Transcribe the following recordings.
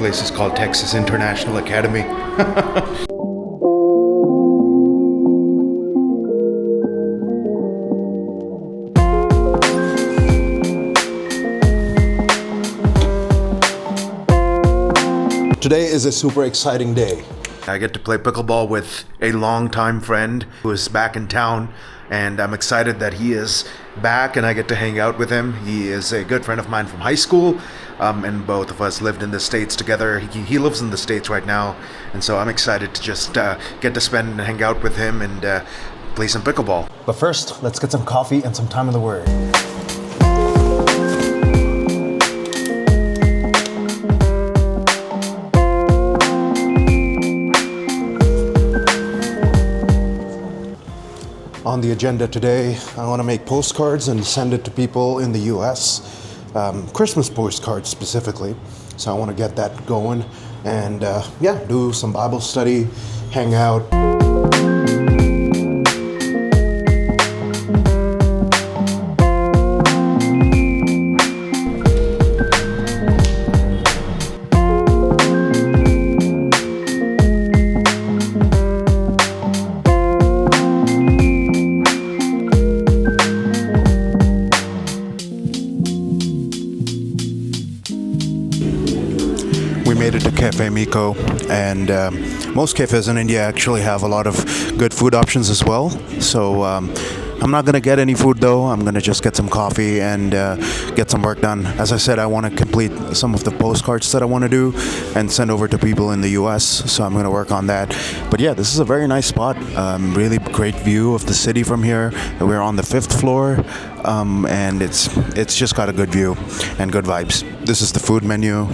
place is called Texas International Academy. Today is a super exciting day. I get to play pickleball with a longtime friend who is back in town, and I'm excited that he is back and I get to hang out with him. He is a good friend of mine from high school, and both of us lived in the States together. He lives in the States right now, and so I'm excited to just get to spend and hang out with him and play some pickleball. But first, let's get some coffee and some time in the Word. On the agenda today, I want to make postcards and send it to people in the US, Christmas postcards specifically. So I want to get that going and do some Bible study, hang out. We made it to Cafe Miko, and most cafes in India actually have a lot of good food options as well. So I'm not going to get any food though. I'm going to just get some coffee and get some work done. As I said, I want to complete some of the postcards that I want to do and send over to people in the US. So I'm going to work on that. But yeah, this is a very nice spot. Really great view of the city from here. We're on the 5th floor, and it's just got a good view and good vibes. This is the food menu.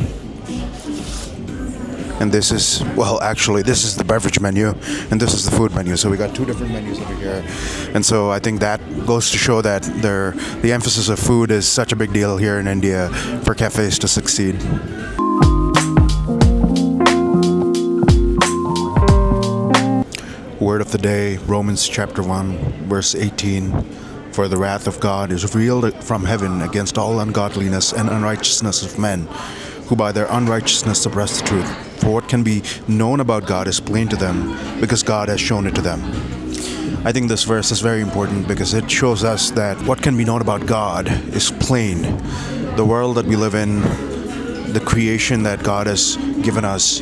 And this is the beverage menu, and this is the food menu. So we got two different menus over here. And so I think that goes to show that the emphasis of food is such a big deal here in India for cafes to succeed. Word of the day, Romans chapter 1, verse 18. For the wrath of God is revealed from heaven against all ungodliness and unrighteousness of men, who by their unrighteousness suppress the truth. For what can be known about God is plain to them, because God has shown it to them. I think this verse is very important because it shows us that what can be known about God is plain. The world that we live in, the creation that God has given us,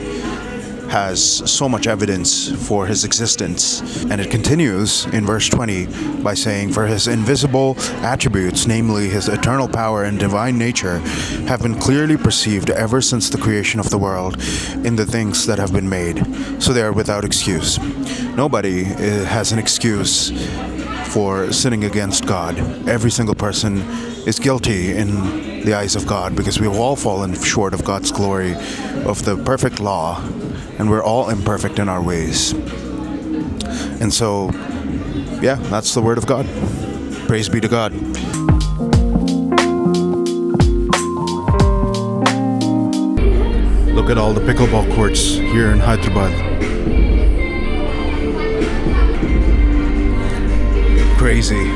has so much evidence for his existence. And it continues in verse 20 by saying, for his invisible attributes, namely his eternal power and divine nature, have been clearly perceived ever since the creation of the world in the things that have been made. So they are without excuse. Nobody has an excuse for sinning against God. Every single person is guilty in the eyes of God because we have all fallen short of God's glory, of the perfect law, and we're all imperfect in our ways. And so, yeah, that's the word of God. Praise be to God. Look at all the pickleball courts here in Hyderabad. Crazy.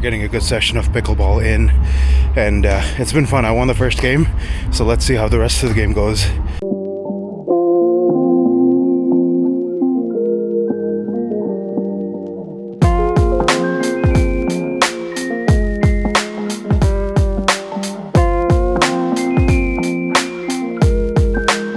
Getting a good session of pickleball in, and it's been fun. I won the first game, so let's see how the rest of the game goes.